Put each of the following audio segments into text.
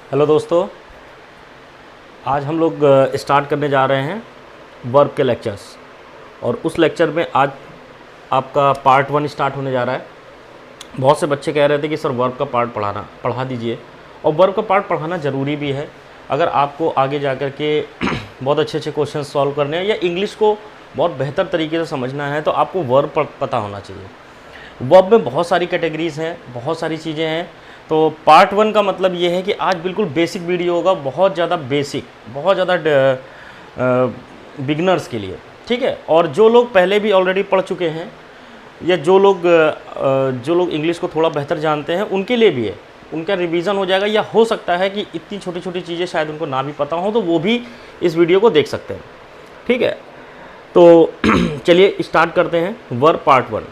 Hello दोस्तों, आज हम लोग स्टार्ट करने जा रहे हैं वर्ब के लेक्चर्स। और उस लेक्चर में आज आपका पार्ट 1 स्टार्ट होने जा रहा है। बहुत से बच्चे कह रहे थे कि सर वर्ब का पार्ट पढ़ा दीजिए, और वर्ब का पार्ट पढ़ाना ज़रूरी भी है। अगर आपको आगे जा कर के बहुत अच्छे अच्छे क्वेश्चन सॉल्व करने हैं या इंग्लिश को बहुत बेहतर तरीके से समझना है तो आपको वर्ब पता होना चाहिए। वर्ब में बहुत सारी कैटेगरीज़ हैं, बहुत सारी चीज़ें हैं। तो पार्ट 1 का मतलब ये है कि आज बिल्कुल बेसिक वीडियो होगा, बहुत ज़्यादा बेसिक, बहुत ज़्यादा बिगनर्स के लिए, ठीक है। और जो लोग पहले भी ऑलरेडी पढ़ चुके हैं या जो लोग इंग्लिश को थोड़ा बेहतर जानते हैं उनके लिए भी है, उनका रिवीजन हो जाएगा। या हो सकता है कि इतनी छोटी छोटी चीज़ें शायद उनको ना भी पता हो, तो वो भी इस वीडियो को देख सकते हैं, ठीक है। तो चलिए स्टार्ट करते हैं वर्ब पार्ट 1।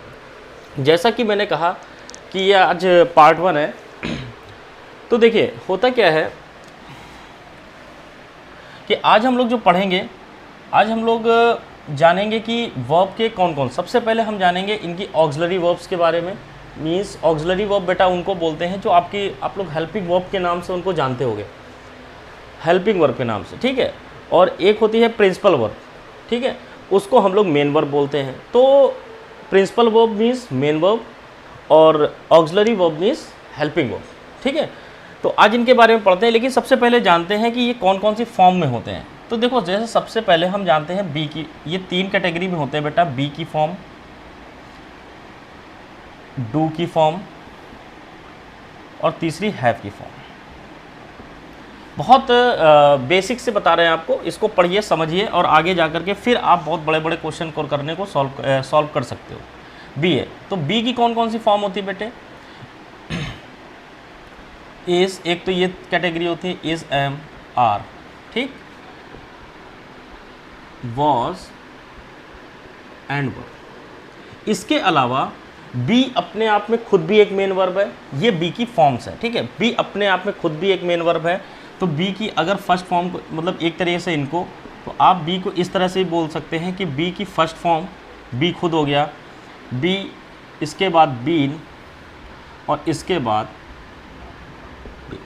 जैसा कि मैंने कहा कि ये आज पार्ट 1 है। तो देखिए होता क्या है कि आज हम लोग जो पढ़ेंगे, आज हम लोग जानेंगे कि वर्ब के कौन कौन। सबसे पहले हम जानेंगे इनकी ऑक्सिलरी वर्ब्स के बारे में। मींस ऑक्सिलरी वर्ब बेटा उनको बोलते हैं जो आप लोग हेल्पिंग वर्ब के नाम से उनको जानते होंगे, हेल्पिंग वर्ब के नाम से, ठीक है। और एक होती है प्रिंसिपल वर्ब, ठीक है, उसको हम लोग मेन वर्ब बोलते हैं। तो principal verb means main verb और auxiliary verb means helping verb, ठीक है। तो आज इनके बारे में पढ़ते हैं, लेकिन सबसे पहले जानते हैं कि ये कौन कौन सी फॉर्म में होते हैं। तो देखो, जैसे सबसे पहले हम जानते हैं बी की, ये 3 कैटेगरी में होते हैं बेटा। बी की फॉर्म, डू की फॉर्म और तीसरी हैव की फॉर्म। बहुत बेसिक से बता रहे हैं आपको, इसको पढ़िए समझिए और आगे जा कर के फिर आप बहुत बड़े बड़े क्वेश्चन को करने को सॉल्व कर सकते हो। बी है, तो बी की कौन कौन सी फॉर्म होती है बेटे? इज, एक तो ये कैटेगरी होती है इज, एम, आर, ठीक। Was and verb. इसके अलावा बी अपने आप में खुद भी एक मेन वर्ब है। ये बी की फॉर्म्स है, ठीक है। बी अपने आप में खुद भी एक मेन वर्ब है। तो बी की अगर फर्स्ट फॉर्म को, मतलब एक तरीके से इनको, तो आप बी को इस तरह से भी बोल सकते हैं कि बी की फर्स्ट फॉर्म बी खुद हो गया, बी, इसके बाद बीन और इसके बाद बी।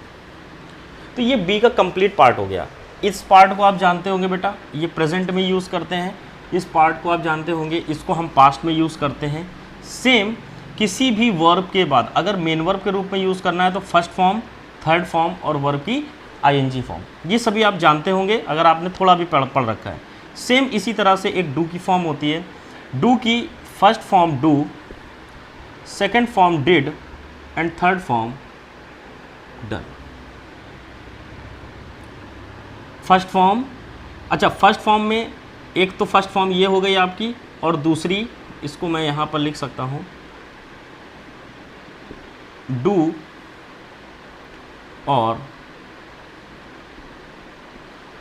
तो ये बी का कंप्लीट पार्ट हो गया। इस पार्ट को आप जानते होंगे बेटा, ये प्रेजेंट में यूज़ करते हैं। इस पार्ट को आप जानते होंगे, इसको हम पास्ट में यूज़ करते हैं। सेम किसी भी वर्ब के बाद अगर मेन वर्ब के रूप में यूज़ करना है तो फर्स्ट फॉर्म, थर्ड फॉर्म और वर्ब की आईएनजी फॉर्म, ये सभी आप जानते होंगे अगर आपने थोड़ा भी पढ़ रखा है। सेम इसी तरह से एक डू की फॉर्म होती है। डू की first form do, second form did and third form done. First form, अच्छा फर्स्ट फॉर्म में एक तो फर्स्ट फॉर्म ये हो गई आपकी, और दूसरी इसको मैं यहाँ पर लिख सकता हूँ डू, और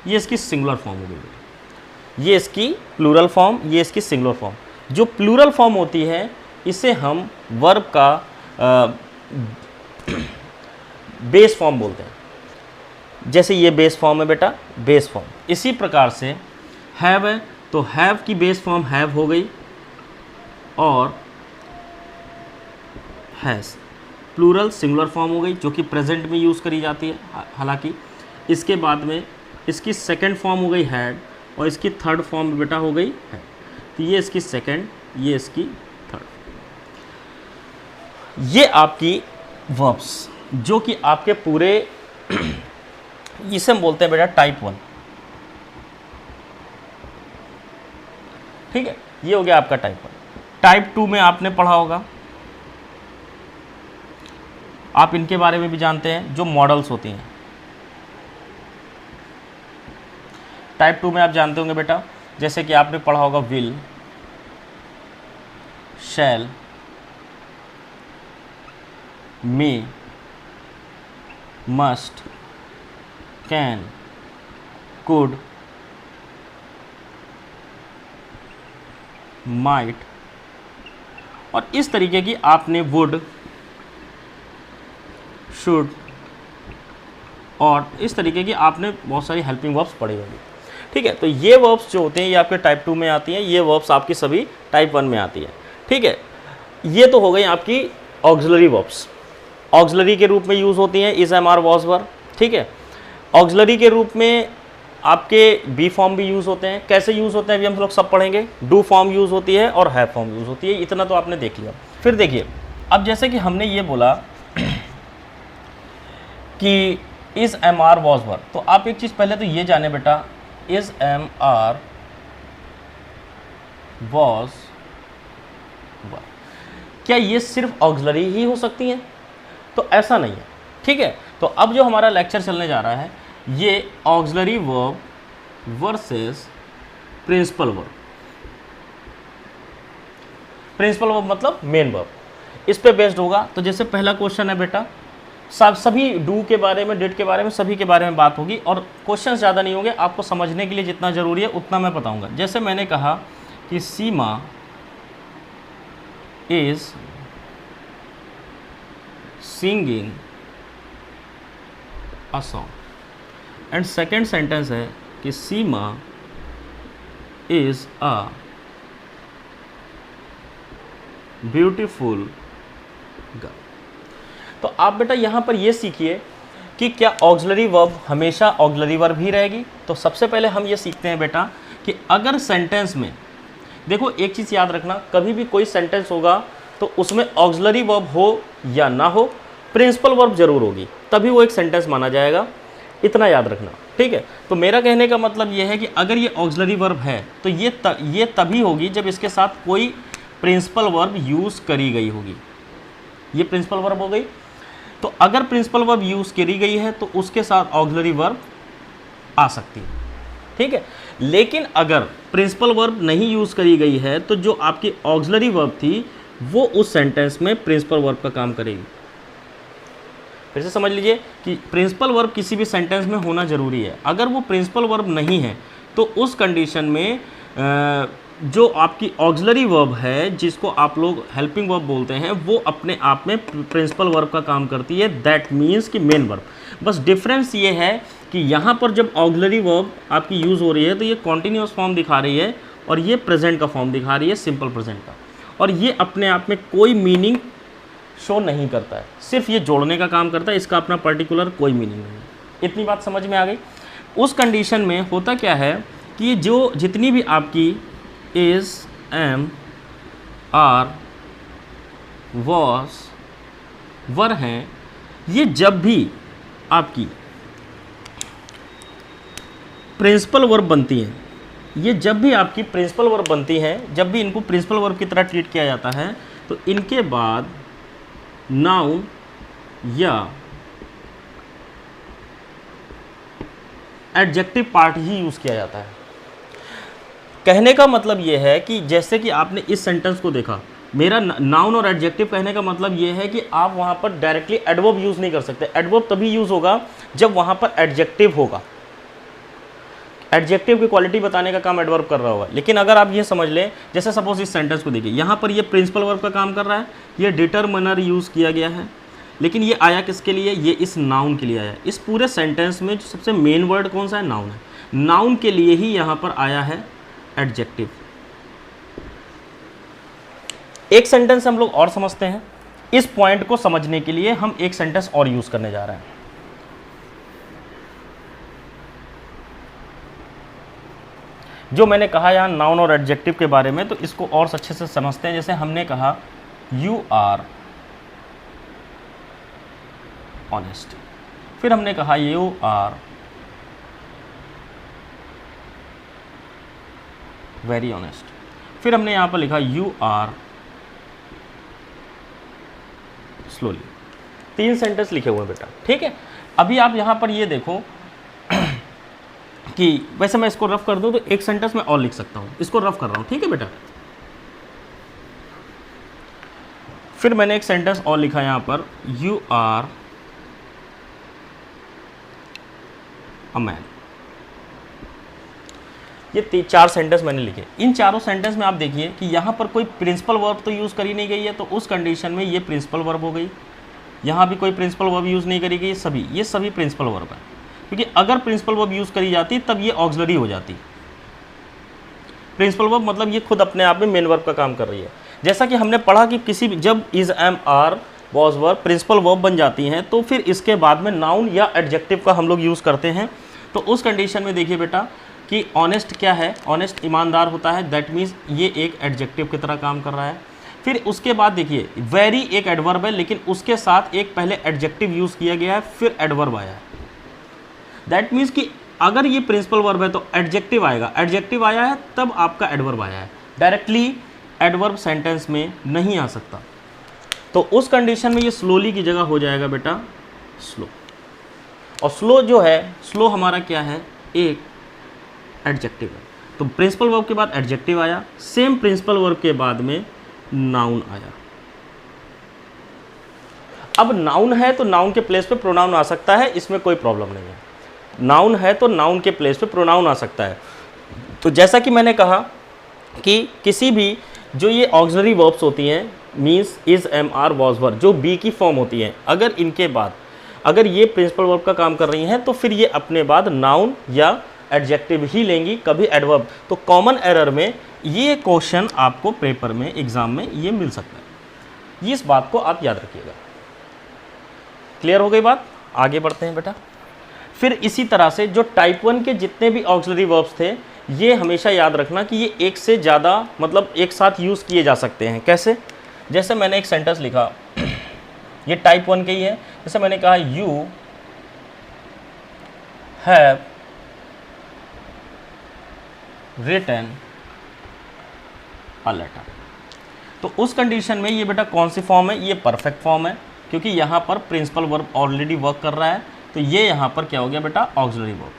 ये इसकी सिंगुलर फॉर्म हो गई। ये इसकी प्लूरल फॉर्म, ये इसकी सिंगुलर फॉर्म। जो प्लूरल फॉर्म होती है इसे हम वर्ब का बेस फॉर्म बोलते हैं। जैसे ये बेस फॉर्म है बेटा, बेस फॉर्म। इसी प्रकार से हैव है, तो हैव की बेस फॉर्म हैव हो गई, और हैज़ प्लूरल सिंगुलर फॉर्म हो गई जो कि प्रेजेंट में यूज़ करी जाती है। हालांकि इसके बाद में इसकी सेकंड फॉर्म हो गई हैड, और इसकी थर्ड फॉर्म बेटा हो गई है। तो ये इसकी सेकंड, ये इसकी थर्ड। ये आपकी वर्ब्स जो कि आपके पूरे इसे हम बोलते हैं बेटा टाइप 1, ठीक है। ये हो गया आपका टाइप 1। टाइप 2 में आपने पढ़ा होगा, आप इनके बारे में भी जानते हैं, जो मॉडल्स होती हैं। टाइप 2 में आप जानते होंगे बेटा, जैसे कि आपने पढ़ा होगा will, shall, may, must, can, could, might, और इस तरीके की आपने वुड, शुड, और इस तरीके की आपने बहुत सारी हेल्पिंग वर्ब्स पढ़ी होंगी, ठीक है। तो ये वर्ब्स जो होते हैं ये आपके टाइप 2 में आती हैं, ये वर्ब्स आपकी सभी टाइप 1 में आती है, ठीक है। ये तो हो गई आपकी ऑक्सिलरी वर्ब्स, ऑक्सिलरी के रूप में यूज़ होती हैं इज, एम, आर, वॉज, वर, ठीक है। ऑक्सिलरी के रूप में आपके बी फॉर्म भी यूज़ होते हैं। कैसे यूज़ होते हैं अभी हम लोग सब पढ़ेंगे। डू फॉर्म यूज़ होती है और हैव फॉर्म यूज़ होती है, इतना तो आपने देख लिया। फिर देखिए, अब जैसे कि हमने ये बोला कि is am are was were, तो आप एक चीज़ पहले तो ये जाने बेटा, is am are was were, क्या ये सिर्फ ऑक्सिलरी ही हो सकती हैं? तो ऐसा नहीं है, ठीक है। तो अब जो हमारा लेक्चर चलने जा रहा है ये auxiliary verb versus principal verb. Principal verb मतलब मेन वर्ब, इस पे बेस्ड होगा। तो जैसे पहला क्वेश्चन है बेटा, सभी डू के बारे में, डिड के बारे में, सभी के बारे में बात होगी और क्वेश्चन ज़्यादा नहीं होंगे, आपको समझने के लिए जितना ज़रूरी है उतना मैं बताऊंगा। जैसे मैंने कहा कि Seema is singing a song, and second sentence है कि Seema is a beautiful girl. तो आप बेटा यहाँ पर ये सीखिए कि क्या ऑक्सिलरी वर्ब हमेशा ऑक्सिलरी वर्ब ही रहेगी। तो सबसे पहले हम ये सीखते हैं बेटा कि अगर सेंटेंस में, देखो एक चीज़ याद रखना, कभी भी कोई सेंटेंस होगा तो उसमें ऑक्सिलरी वर्ब हो या ना हो, प्रिंसिपल वर्ब जरूर होगी, तभी वो एक सेंटेंस माना जाएगा, इतना याद रखना, ठीक है। तो मेरा कहने का मतलब ये है कि अगर ये ऑक्सिलरी वर्ब है तो ये तभी होगी जब इसके साथ कोई प्रिंसिपल वर्ब यूज़ करी गई होगी। ये प्रिंसिपल वर्ब हो गई। तो अगर प्रिंसिपल वर्ब यूज़ करी गई है तो उसके साथ ऑक्सिलरी वर्ब आ सकती है, ठीक है। लेकिन अगर प्रिंसिपल वर्ब नहीं यूज़ करी गई है तो जो आपकी ऑक्सिलरी वर्ब थी वो उस सेंटेंस में प्रिंसिपल वर्ब का काम करेगी। फिर से समझ लीजिए कि प्रिंसिपल वर्ब किसी भी सेंटेंस में होना ज़रूरी है। अगर वो प्रिंसिपल वर्ब नहीं है तो उस कंडीशन में जो आपकी ऑक्सिलरी वर्ब है, जिसको आप लोग हेल्पिंग वर्ब बोलते हैं, वो अपने आप में प्रिंसिपल वर्ब का काम करती है। दैट मीन्स कि मेन वर्ब। बस डिफरेंस ये है कि यहाँ पर जब ऑक्सिलरी वर्ब आपकी यूज़ हो रही है तो ये कॉन्टिन्यूस फॉर्म दिखा रही है और ये प्रेजेंट का फॉर्म दिखा रही है, सिंपल प्रेजेंट का, और ये अपने आप में कोई मीनिंग शो नहीं करता है, सिर्फ ये जोड़ने का काम करता है, इसका अपना पर्टिकुलर कोई मीनिंग नहीं है। इतनी बात समझ में आ गई। उस कंडीशन में होता क्या है कि ये जो जितनी भी आपकी इज, एम, आर, वॉज, वर हैं, ये जब भी आपकी प्रिंसिपल वर्ब बनती हैं, ये जब भी आपकी प्रिंसिपल वर्ब बनती हैं, जब भी इनको प्रिंसिपल वर्ब की तरह ट्रीट किया जाता है तो इनके बाद नाउन या एडजेक्टिव पार्ट ही यूज़ किया जाता है। कहने का मतलब ये है कि जैसे कि आपने इस सेंटेंस को देखा, मेरा नाउन और एडजेक्टिव कहने का मतलब ये है कि आप वहाँ पर डायरेक्टली एडवर्ब यूज़ नहीं कर सकते। एडवर्ब तभी यूज़ होगा जब वहाँ पर एडजेक्टिव होगा। एडजेक्टिव की क्वालिटी बताने का काम एडवर्ब कर रहा होगा। लेकिन अगर आप ये समझ लें, जैसे सपोज इस सेंटेंस को देखिए, यहाँ पर ये प्रिंसिपल वर्ब का काम कर रहा है, ये डिटरमिनर यूज़ किया गया है, लेकिन ये आया किसके लिए? ये इस नाउन के लिए आया। इस पूरे सेंटेंस में जो सबसे मेन वर्ड कौन सा है? नाउन है। नाउन के लिए ही यहाँ पर आया है एडजेक्टिव। एक सेंटेंस हम लोग और समझते हैं। इस पॉइंट को समझने के लिए हम एक सेंटेंस और यूज़ करने जा रहे हैं। जो मैंने कहा यहाँ नाउन और एडजेक्टिव के बारे में, तो इसको और अच्छे से समझते हैं। जैसे हमने कहा यू आर ऑनेस्ट, फिर हमने कहा यू आर वेरी ऑनेस्ट, फिर हमने यहाँ पर लिखा यू आर स्लोली। 3 सेंटेंस लिखे हुए हैं बेटा, ठीक है। अभी आप यहाँ पर ये देखो कि वैसे मैं इसको रफ कर दूं तो एक सेंटेंस में और लिख सकता हूं, इसको रफ कर रहा हूं, ठीक है बेटा। फिर मैंने एक सेंटेंस और लिखा यहां पर, यू आर अ मैन। ये 4 सेंटेंस मैंने लिखे। इन चारों सेंटेंस में आप देखिए कि यहां पर कोई प्रिंसिपल वर्ब तो यूज़ करी नहीं गई है, तो उस कंडीशन में ये प्रिंसिपल वर्ब हो गई। यहां भी कोई प्रिंसिपल वर्ब यूज़ नहीं करी गई, ये सभी प्रिंसिपल वर्ब है। क्योंकि अगर प्रिंसिपल वर्ब यूज़ करी जाती तब ये ऑक्सिलरी हो जाती। प्रिंसिपल वर्ब मतलब ये खुद अपने आप में मेन वर्ब का काम कर रही है। जैसा कि हमने पढ़ा कि किसी भी जब is, am, are was verb principal verb बन जाती हैं, तो फिर इसके बाद में नाउन या एडजेक्टिव का हम लोग यूज़ करते हैं। तो उस कंडीशन में देखिए बेटा कि ऑनेस्ट क्या है, ऑनेस्ट ईमानदार होता है, दैट मीन्स ये एक एडजेक्टिव की तरह काम कर रहा है। फिर उसके बाद देखिए वेरी एक एडवर्ब है, लेकिन उसके साथ एक पहले एडजेक्टिव यूज़ किया गया है, फिर एडवर्ब आया है। दैट मीन्स कि अगर ये प्रिंसिपल वर्ब है तो एडजेक्टिव आएगा, एडजेक्टिव आया है तब आपका एडवर्ब आया है, डायरेक्टली एडवर्ब सेंटेंस में नहीं आ सकता। तो उस कंडीशन में ये स्लोली की जगह हो जाएगा बेटा स्लो। और स्लो जो है, स्लो हमारा क्या है, एक एडजेक्टिव है। तो प्रिंसिपल वर्ब के बाद एडजेक्टिव आया, सेम प्रिंसिपल वर्ब के बाद में नाउन आया। अब नाउन है तो नाउन के प्लेस पे प्रोनाउन आ सकता है, इसमें कोई प्रॉब्लम नहीं है। नाउन है तो नाउन के प्लेस पे प्रोनाउन आ सकता है। तो जैसा कि मैंने कहा कि किसी भी जो ये ऑक्सिलरी वर्ब्स होती हैं, means is, am, are, was, were, जो बी की फॉर्म होती हैं, अगर इनके बाद अगर ये प्रिंसिपल वर्ब का काम कर रही हैं तो फिर ये अपने बाद नाउन या एडजेक्टिव ही लेंगी, कभी एडवर्ब। तो कॉमन एरर में ये क्वेश्चन आपको पेपर में, एग्जाम में ये मिल सकता है। ये इस बात को आप याद रखिएगा। क्लियर हो गई बात? आगे बढ़ते हैं बेटा। फिर इसी तरह से जो टाइप 1 के जितने भी ऑक्सिलरी वर्ब्स थे, ये हमेशा याद रखना कि ये एक से ज़्यादा मतलब एक साथ यूज़ किए जा सकते हैं। कैसे? जैसे मैंने एक सेंटेंस लिखा, ये टाइप 1 के ही है। जैसे मैंने कहा you have written a letter. तो उस कंडीशन में ये बेटा कौन सी फॉर्म है? ये परफेक्ट फॉर्म है, क्योंकि यहाँ पर प्रिंसिपल वर्ब ऑलरेडी वर्क कर रहा है। तो ये यहाँ पर क्या हो गया बेटा? Auxiliary verb.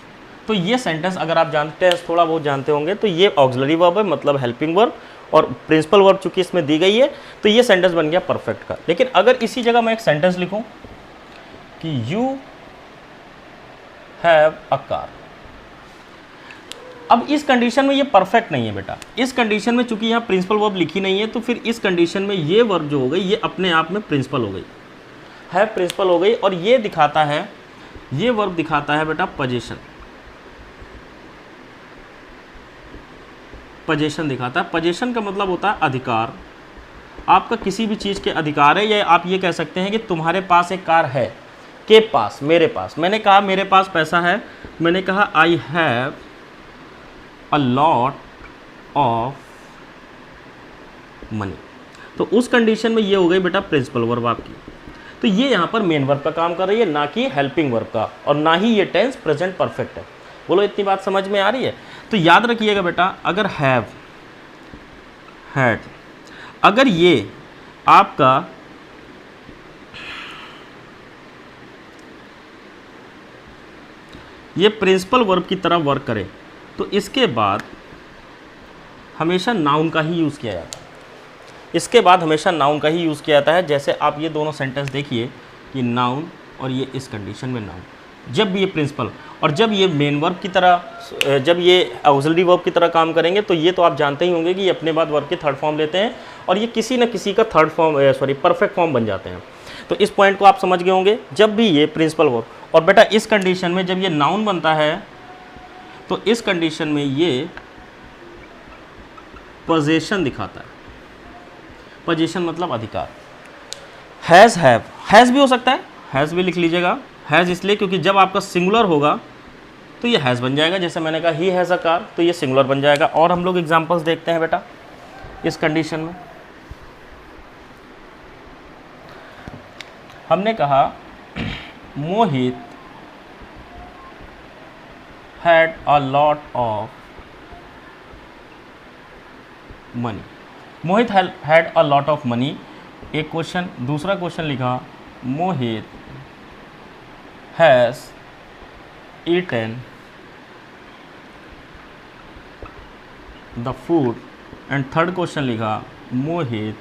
तो ये सेंटेंस अगर आप जानते हैं, थोड़ा बहुत जानते होंगे, तो ये ऑक्सिलरी वर्ब है, मतलब हेल्पिंग वर्ब, और प्रिंसिपल वर्ब चूंकि इसमें दी गई है तो ये सेंटेंस बन गया परफेक्ट का। लेकिन अगर इसी जगह मैं एक सेंटेंस लिखूं कि यू हैव अ कार, अब इस कंडीशन में ये परफेक्ट नहीं है बेटा। इस कंडीशन में चूंकि यहाँ प्रिंसिपल वर्ब लिखी नहीं है, तो फिर इस कंडीशन में ये वर्ब जो हो गई ये अपने आप में प्रिंसिपल हो गई, है प्रिंसिपल हो गई। और ये दिखाता है, ये वर्ब दिखाता है बेटा पोजीशन, पोजीशन दिखाता है। पोजीशन का मतलब होता है अधिकार। आपका किसी भी चीज़ के अधिकार है, या आप ये कह सकते हैं कि तुम्हारे पास एक कार है, के पास, मेरे पास। मैंने कहा मेरे पास पैसा है, मैंने कहा I have a lot of money. तो उस कंडीशन में ये हो गई बेटा प्रिंसिपल वर्ब आपकी। तो ये यहाँ पर मेन वर्ब का काम कर रही है, ना कि हेल्पिंग वर्ब का, और ना ही ये टेंस प्रेजेंट परफेक्ट है। बोलो इतनी बात समझ में आ रही है? तो याद रखिएगा बेटा, अगर हैव, हैड, अगर ये आपका ये प्रिंसिपल वर्ब की तरह वर्क करे तो इसके बाद हमेशा नाउन का ही यूज़ किया जाता है। इसके बाद हमेशा नाउन का ही यूज़ किया जाता है। जैसे आप ये दोनों सेंटेंस देखिए कि नाउन, और ये इस कंडीशन में नाउन, जब भी ये प्रिंसिपल, और जब ये मेन वर्ब की तरह, जब ये ऑक्सिलरी वर्ब की तरह काम करेंगे, तो ये तो आप जानते ही होंगे कि ये अपने बाद वर्ब की थर्ड फॉर्म लेते हैं, और ये किसी न किसी का थर्ड फॉर्म, परफेक्ट फॉर्म बन जाते हैं। तो इस पॉइंट को आप समझ गए होंगे। जब भी ये प्रिंसिपल वर्ब, और बेटा इस कंडीशन में जब ये नाउन बनता है तो इस कंडीशन में ये पोजीशन दिखाता है। पोजीशन मतलब अधिकार। हैज़, हैव, हैज़ भी हो सकता है, हैज़ भी लिख लीजिएगा। हैज़ इसलिए क्योंकि जब आपका सिंगुलर होगा तो ये हैज़ बन जाएगा। जैसे मैंने कहा ही हैज़ अ कार, तो ये सिंगुलर बन जाएगा। और हम लोग एग्जांपल्स देखते हैं बेटा इस कंडीशन में। हमने कहा मोहित had a lot of money। Mohit had a lot of money, एक क्वेश्चन। दूसरा क्वेश्चन लिखा मोहित has eaten the food, and third question लिखा मोहित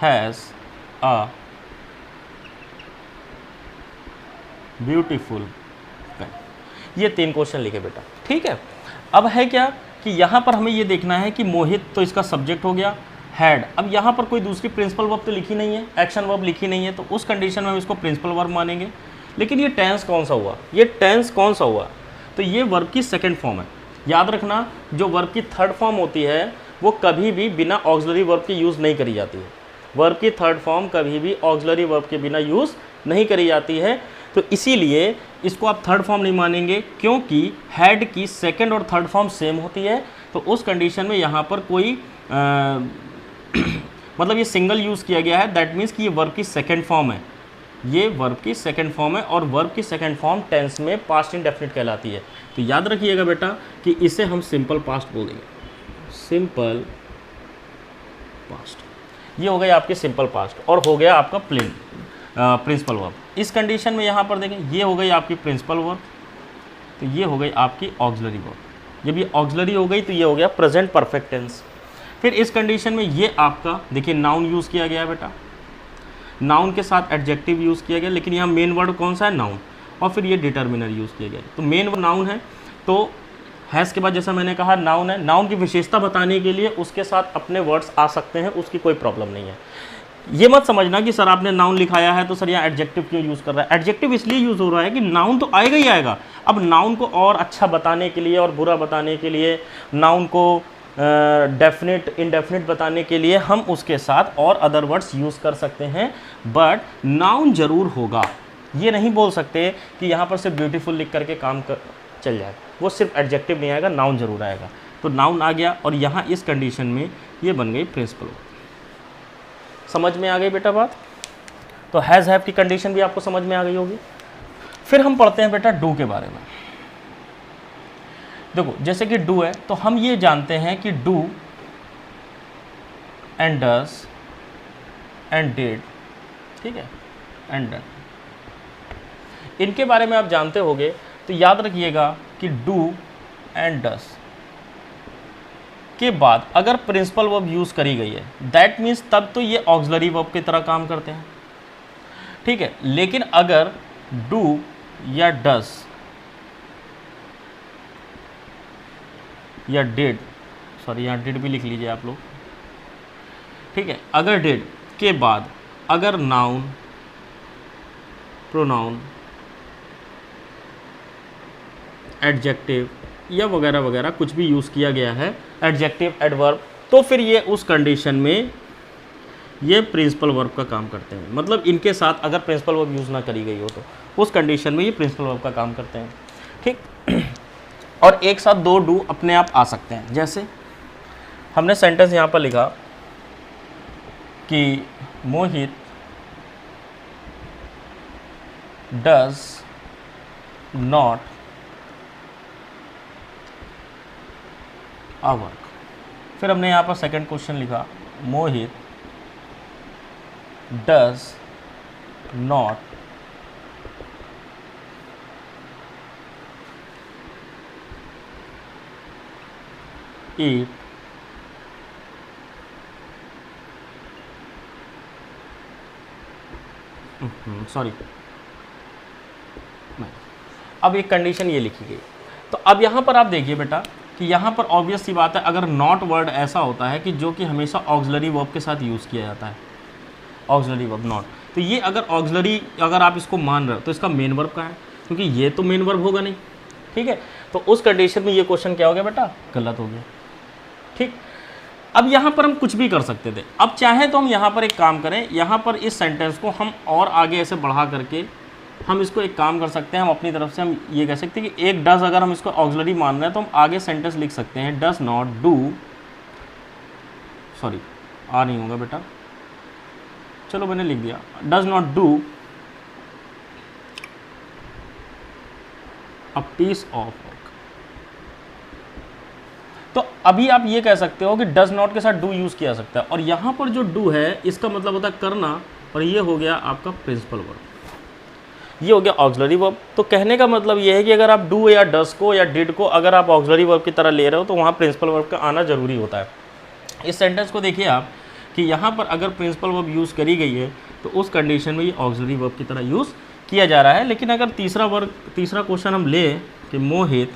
has a beautiful pen। ये 3 क्वेश्चन लिखे बेटा, ठीक है। अब है क्या कि यहाँ पर हमें ये देखना है कि मोहित तो इसका सब्जेक्ट हो गया, हैड। अब यहाँ पर कोई दूसरी प्रिंसिपल वर्ब तो लिखी नहीं है, एक्शन वर्ब लिखी नहीं है, तो उस कंडीशन में हम इसको प्रिंसिपल वर्ब मानेंगे। लेकिन ये टेंस कौन सा हुआ? ये टेंस कौन सा हुआ? तो ये वर्ब की सेकेंड फॉर्म है। याद रखना, जो वर्ब की थर्ड फॉर्म होती है वो कभी भी बिना ऑक्सिलरी वर्ब के यूज़ नहीं करी जाती है। वर्ब की थर्ड फॉर्म कभी भी ऑक्सिलरी वर्ब के बिना यूज़ नहीं करी जाती है। तो इसीलिए इसको आप थर्ड फॉर्म नहीं मानेंगे, क्योंकि हैड की सेकंड और थर्ड फॉर्म सेम होती है। तो उस कंडीशन में यहाँ पर कोई मतलब ये सिंगल यूज़ किया गया है, दैट मीन्स कि ये वर्ब की सेकंड फॉर्म है, ये वर्ब की सेकंड फॉर्म है, और वर्ब की सेकंड फॉर्म टेंस में पास्ट इंडेफिनिट कहलाती है। तो याद रखिएगा बेटा कि इसे हम सिंपल पास्ट बोल देंगे, सिंपल पास्ट। ये हो गया आपके सिंपल पास्ट और हो गया आपका प्रिंसिपल वर्ब। इस कंडीशन में यहाँ पर देखें, ये हो गई आपकी प्रिंसिपल वर्ब, तो ये हो गई आपकी ऑक्सिलरी वर्ब। जब ये ऑक्सिलरी हो गई तो ये हो गया प्रेजेंट परफेक्ट टेंस। फिर इस कंडीशन में ये आपका देखिए नाउन यूज़ किया गया है बेटा, नाउन के साथ एडजेक्टिव यूज़ किया गया, लेकिन यहाँ मेन वर्ड कौन सा है, नाउन, और फिर ये डिटर्मिनर यूज़ किया गया। तो मेन वर्ड नाउन है, तो हैज़ के बाद जैसा मैंने कहा नाउन है, नाउन की विशेषता बताने के लिए उसके साथ अपने वर्ड्स आ सकते हैं, उसकी कोई प्रॉब्लम नहीं है। ये मत समझना कि सर आपने नाउन लिखाया है तो सर यहाँ एडजेक्टिव क्यों यूज़ कर रहा है। एडजेक्टिव इसलिए यूज़ हो रहा है कि नाउन तो आएगा ही आएगा। अब नाउन को और अच्छा बताने के लिए और बुरा बताने के लिए, नाउन को डेफिनेट इनडेफिनेट बताने के लिए हम उसके साथ और अदर वर्ड्स यूज़ कर सकते हैं, बट नाउन ज़रूर होगा। ये नहीं बोल सकते कि यहाँ पर सिर्फ ब्यूटीफुल लिख करके काम कर चल जाएगा, वो सिर्फ एडजेक्टिव नहीं आएगा, नाउन ज़रूर आएगा। तो नाउन आ गया और यहाँ इस कंडीशन में ये बन गई प्रिंसिपल। समझ में आ गई बेटा बात। तो हैज़ हैव की कंडीशन भी आपको समझ में आ गई होगी। फिर हम पढ़ते हैं बेटा डू के बारे में। देखो जैसे कि डू है तो हम ये जानते हैं कि do and does and did, ठीक है, एंड डन, इनके बारे में आप जानते होंगे। तो याद रखिएगा कि डू एंड डज के बाद अगर प्रिंसिपल वर्ब यूज़ करी गई है, दैट मीन्स तब तो ये ऑक्सिलरी वर्ब की तरह काम करते हैं, ठीक है। लेकिन अगर डू या डज या डिड, सॉरी यहाँ डिड भी लिख लीजिए आप लोग, ठीक है, अगर डिड के बाद अगर नाउन, प्रोनाउन, एडजेक्टिव या वगैरह वगैरह कुछ भी यूज़ किया गया है, एडजेक्टिव, एडवर्ब, तो फिर ये उस कंडीशन में ये प्रिंसिपल वर्ब का काम करते हैं। मतलब इनके साथ अगर प्रिंसिपल वर्ब यूज़ ना करी गई हो तो उस कंडीशन में ये प्रिंसिपल वर्ब का काम करते हैं, ठीक। और एक साथ दो डू अपने आप आ सकते हैं। जैसे हमने सेंटेंस यहाँ पर लिखा कि मोहित डज नॉट आ वर्क। फिर हमने यहाँ पर सेकंड क्वेश्चन लिखा, मोहित डज नॉट ईट सॉरी, अब एक कंडीशन ये लिखी गई। तो अब यहाँ पर आप देखिए बेटा कि यहाँ पर ऑब्वियस सी बात है, अगर नॉट वर्ड ऐसा होता है कि जो कि हमेशा ऑक्सिलरी वर्ब के साथ यूज़ किया जाता है, ऑक्सिलरी वर्ब नॉट, तो ये अगर ऑक्सिलरी अगर आप इसको मान रहे हो तो इसका मेन वर्ब कहाँ है, क्योंकि ये तो मेन वर्ब होगा नहीं, ठीक है। तो उस कंडीशन में ये क्वेश्चन क्या हो गया बेटा, गलत हो गया, ठीक। अब यहाँ पर हम कुछ भी कर सकते थे। अब चाहे तो हम यहाँ पर एक काम करें, यहाँ पर इस सेंटेंस को हम और आगे ऐसे बढ़ा करके हम इसको एक काम कर सकते हैं, हम अपनी तरफ से हम ये कह सकते हैं कि एक डज अगर हम इसको ऑक्सिलरी मान रहे हैं तो हम आगे सेंटेंस लिख सकते हैं, डज नॉट डू, सॉरी आ नहीं होगा बेटा, चलो मैंने लिख दिया, does not do a piece of work. तो अभी आप ये कह सकते हो कि डज नॉट के साथ डू यूज़ किया सकता है, और यहाँ पर जो डू है इसका मतलब होता है करना, और ये हो गया आपका प्रिंसिपल वर्ब, ये हो गया ऑक्सिलरी वर्ब। तो कहने का मतलब ये है कि अगर आप डू या डस को या डिड को अगर आप ऑक्सिलरी वर्ब की तरह ले रहे हो तो वहाँ प्रिंसिपल वर्ब का आना जरूरी होता है। इस सेंटेंस को देखिए आप कि यहाँ पर अगर प्रिंसिपल वर्ब यूज़ करी गई है तो उस कंडीशन में ये ऑक्सिलरी वर्ब की तरह यूज़ किया जा रहा है। लेकिन अगर तीसरा क्वेश्चन हम ले कि Mohit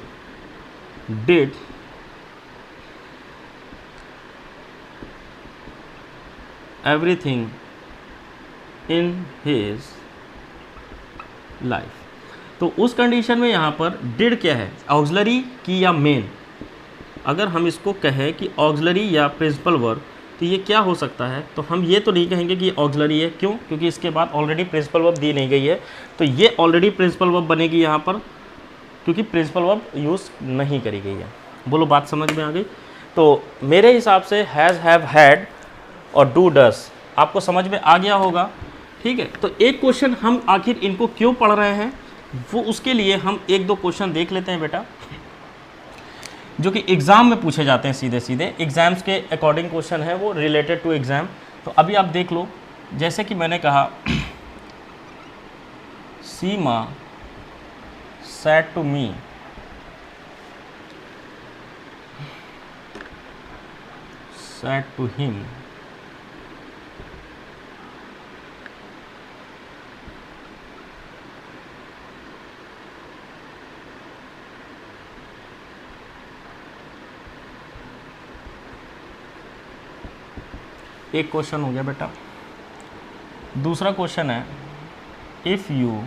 did everything in his life, तो उस कंडीशन में यहाँ पर डिड क्या है, ऑक्सिलरी की या मेन। अगर हम इसको कहें कि ऑक्सिलरी या प्रिंसिपल वर्ब तो ये क्या हो सकता है, तो हम ये तो नहीं कहेंगे कि ये ऑक्सिलरी है। क्यों? क्योंकि इसके बाद ऑलरेडी प्रिंसिपल वर्ब दी नहीं गई है, तो ये ऑलरेडी प्रिंसिपल वर्ब बनेगी यहाँ पर, क्योंकि प्रिंसिपल वर्ब यूज़ नहीं करी गई है। बोलो बात समझ में आ गई? तो मेरे हिसाब से हैज़, हैव, हैड और डू, डस आपको समझ में आ गया होगा। ठीक है, तो एक क्वेश्चन हम आखिर इनको क्यों पढ़ रहे हैं, वो उसके लिए हम एक दो क्वेश्चन देख लेते हैं बेटा, जो कि एग्ज़ाम में पूछे जाते हैं सीधे सीधे, एग्ज़ाम्स के अकॉर्डिंग क्वेश्चन है वो, रिलेटेड टू एग्ज़ाम। तो अभी आप देख लो, जैसे कि मैंने कहा सीमा said to me, said to him, एक क्वेश्चन हो गया बेटा। दूसरा क्वेश्चन है इफ़ यू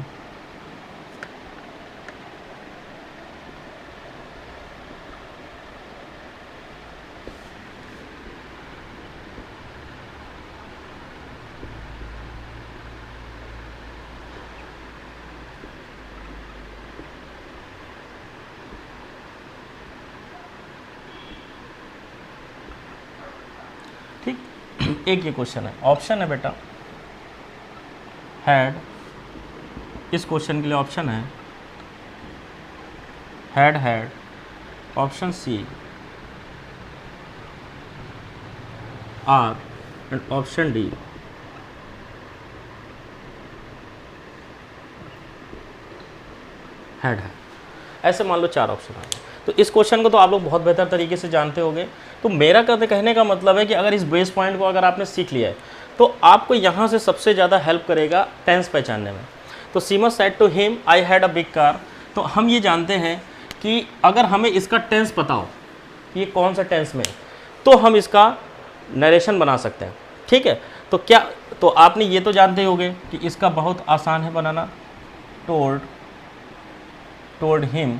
ठीक, एक ये क्वेश्चन है, ऑप्शन है बेटा हैड, इस क्वेश्चन के लिए ऑप्शन है had, had, option C are and option D had है। ऐसे मान लो 4 ऑप्शन आ गए। तो इस क्वेश्चन को तो आप लोग बहुत बेहतर तरीके से जानते होंगे। तो मेरा कहने का मतलब है कि अगर इस बेस पॉइंट को अगर आपने सीख लिया है तो आपको यहाँ से सबसे ज़्यादा हेल्प करेगा टेंस पहचानने में। तो Seema said to him I had a big car, तो हम ये जानते हैं कि अगर हमें इसका टेंस पता हो ये कौन सा टेंस में, तो हम इसका नरेशन बना सकते हैं। ठीक है, तो क्या, तो आपने ये तो जानते होंगे कि इसका बहुत आसान है बनाना, told him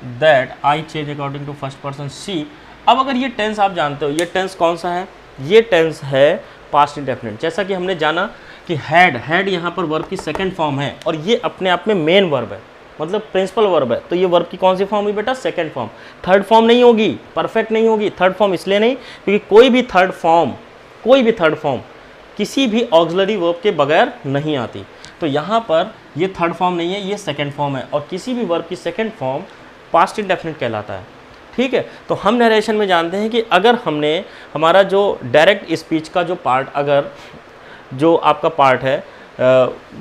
that I change according to first person she. अब अगर ये टेंस आप जानते हो, ये टेंस कौन सा है, ये टेंस है पास्ट इंडेफिनिट। जैसा कि हमने जाना कि हैड यहाँ पर वर्ब की सेकंड फॉर्म है और ये अपने आप में मेन वर्ब है, मतलब प्रिंसिपल वर्ब है। तो ये वर्ब की कौन सी फॉर्म हुई बेटा, सेकंड फॉर्म। थर्ड फॉर्म नहीं होगी, परफेक्ट नहीं होगी। थर्ड फॉर्म इसलिए नहीं क्योंकि कोई भी थर्ड फॉर्म किसी भी ऑक्सिलरी वर्ब के बगैर नहीं आती। तो यहाँ पर ये थर्ड फॉर्म नहीं है, ये सेकंड फॉर्म है, और किसी भी वर्ब की सेकंड फॉर्म पास्ट इंडेफिनिट कहलाता है। ठीक है, तो हम नरेशन में जानते हैं कि अगर हमने हमारा जो डायरेक्ट स्पीच का जो पार्ट, अगर जो आपका पार्ट है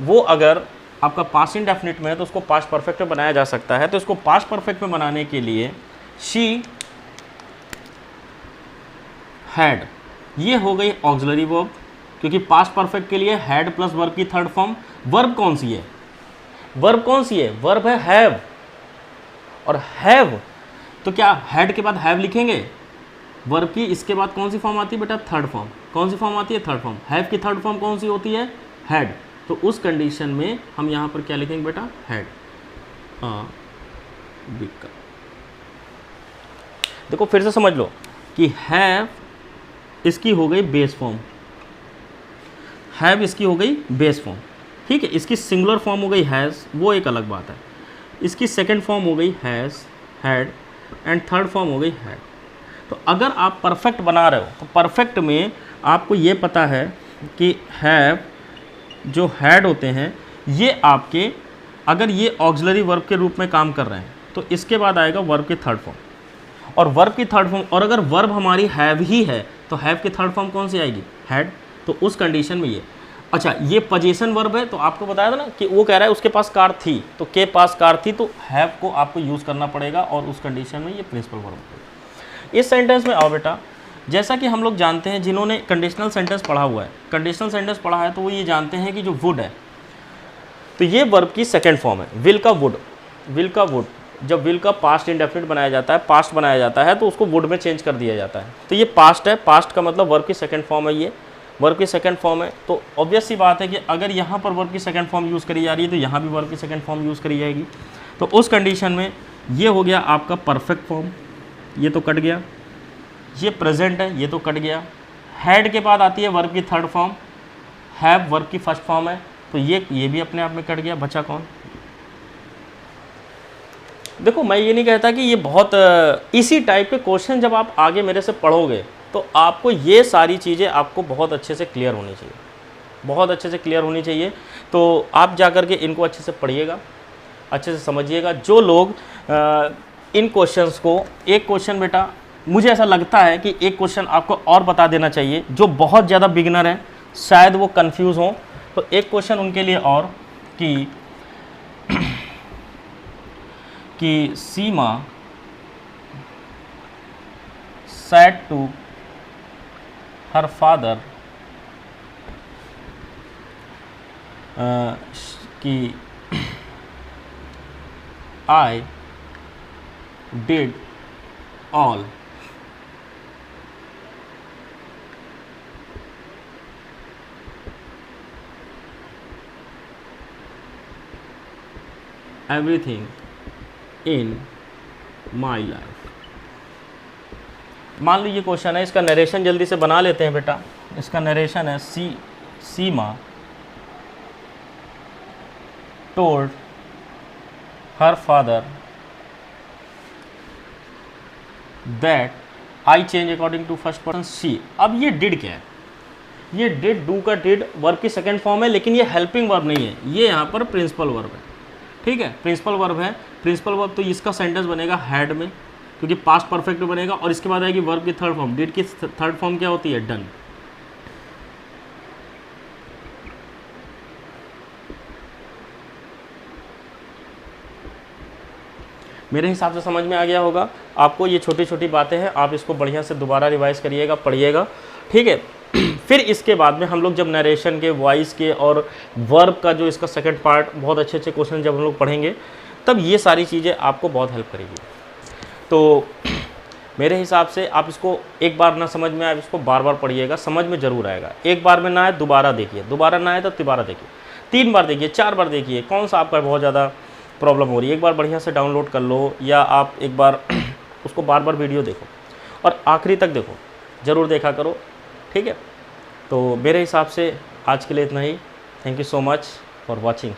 वो अगर आपका पास्ट इंडेफिनिट में है तो उसको पास्ट परफेक्ट में बनाया जा सकता है। तो इसको पास्ट परफेक्ट में बनाने के लिए शी हैड, ये हो गई ऑक्सिलरी वर्ब, क्योंकि पास्ट परफेक्ट के लिए हैड प्लस वर्ब की थर्ड फॉर्म। वर्ब कौन सी है, वर्ब है हैव, और हैव तो क्या हैड के बाद हैव लिखेंगे वर्ब की, इसके बाद कौन सी फॉर्म आती है बेटा, थर्ड फॉर्म। कौन सी फॉर्म आती है, थर्ड फॉर्म। हैव की थर्ड फॉर्म कौन सी होती है, हैड। तो उस कंडीशन में हम यहाँ पर क्या लिखेंगे बेटा, हैड बिग कार। देखो फिर से समझ लो कि हैव इसकी हो गई बेस फॉर्म, हैव इसकी हो गई बेस फॉर्म। ठीक है, इसकी सिंगुलर फॉर्म हो गई हैज़, वो एक अलग बात है। इसकी सेकंड फॉर्म हो गई has, had, and third form हो गई हैड। तो अगर आप परफेक्ट बना रहे हो तो परफेक्ट में आपको ये पता है कि हैव जो हैड होते हैं ये आपके, अगर ये ऑक्सिलरी वर्ब के रूप में काम कर रहे हैं तो इसके बाद आएगा वर्ब की थर्ड फॉर्म, और वर्ब की थर्ड फॉर्म, और अगर वर्ब हमारी हैव ही है तो हैव की थर्ड फॉर्म कौन सी आएगी, हैड। तो उस कंडीशन में ये, अच्छा ये पोजीशन वर्ब है, तो आपको बताया था ना कि वो कह रहा है उसके पास कार थी, तो के पास कार थी, तो हैव को आपको यूज़ करना पड़ेगा, और उस कंडीशन में ये प्रिंसिपल वर्ब है। इस सेंटेंस में आओ बेटा, जैसा कि हम लोग जानते हैं जिन्होंने कंडीशनल सेंटेंस पढ़ा हुआ है, कंडीशनल सेंटेंस पढ़ा है, तो वो ये जानते हैं कि जो वुड है तो ये वर्ब की सेकेंड फॉर्म है। विल का वुड, जब विल का पास्ट इंडेफिनिट बनाया जाता है, पास्ट बनाया जाता है, तो उसको वुड में चेंज कर दिया जाता है। तो ये पास्ट है, पास्ट का मतलब वर्ब की सेकंड फॉर्म है, ये वर्ब की सेकंड फॉर्म है। तो ऑब्वियस सी बात है कि अगर यहाँ पर वर्ब की सेकंड फॉर्म यूज़ करी जा रही है तो यहाँ भी वर्ब की सेकंड फॉर्म यूज़ करी जाएगी। तो उस कंडीशन में ये हो गया आपका परफेक्ट फॉर्म, ये तो कट गया, ये प्रेजेंट है, ये तो कट गया। हैड के बाद आती है वर्ब की थर्ड फॉर्म, हैव वर्ब की फर्स्ट फॉर्म है, तो ये भी अपने आप में कट गया। बचा कौन? देखो मैं ये नहीं कहता कि ये बहुत इसी टाइप के क्वेश्चन जब आप आगे मेरे से पढ़ोगे तो आपको ये सारी चीज़ें आपको बहुत अच्छे से क्लियर होनी चाहिए, बहुत अच्छे से क्लियर होनी चाहिए। तो आप जा कर के इनको अच्छे से पढ़िएगा, अच्छे से समझिएगा। जो लोग इन क्वेश्चंस को, एक क्वेश्चन बेटा मुझे ऐसा लगता है कि एक क्वेश्चन आपको और बता देना चाहिए, जो बहुत ज़्यादा बिगिनर हैं शायद वो कंफ्यूज हों, तो एक क्वेश्चन उनके लिए और कि सीमा said to her father कि I did all everything in my life। मान लो ये क्वेश्चन है, इसका नरेशन जल्दी से बना लेते हैं बेटा। इसका नरेशन है सीमा told her father that I change according to first person she। अब ये डिड क्या है? ये डिड, डू का डिड वर्ब की सेकंड फॉर्म है, लेकिन ये हेल्पिंग वर्ब नहीं है, ये यहाँ पर प्रिंसिपल वर्ब है। ठीक है, प्रिंसिपल वर्ब है। प्रिंसिपल वर्ब तो इसका सेंटेंस बनेगा हैड में, क्योंकि पास्ट परफेक्ट में बनेगा, और इसके बाद आएगी वर्ब की थर्ड फॉर्म। डिड की थर्ड फॉर्म क्या होती है? डन। मेरे हिसाब से समझ में आ गया होगा आपको। ये छोटी छोटी बातें हैं, आप इसको बढ़िया से दोबारा रिवाइज करिएगा, पढ़िएगा। ठीक है, फिर इसके बाद में हम लोग जब नरेशन के, वॉइस के और वर्ब का जो इसका सेकंड पार्ट, बहुत अच्छे अच्छे क्वेश्चन जब हम लोग पढ़ेंगे, तब ये सारी चीज़ें आपको बहुत हेल्प करेगी। तो मेरे हिसाब से आप इसको एक बार ना समझ में आए, इसको बार बार पढ़िएगा, समझ में ज़रूर आएगा। एक बार में ना आए दोबारा देखिए, दोबारा ना आए तो तिबारा देखिए, 3 बार देखिए, 4 बार देखिए, कौन सा आपका बहुत ज़्यादा प्रॉब्लम हो रही है। एक बार बढ़िया से डाउनलोड कर लो, या आप एक बार उसको बार बार वीडियो देखो और आखिरी तक देखो, ज़रूर देखा करो। ठीक है, तो मेरे हिसाब से आज के लिए इतना ही। Thank you so much for watching.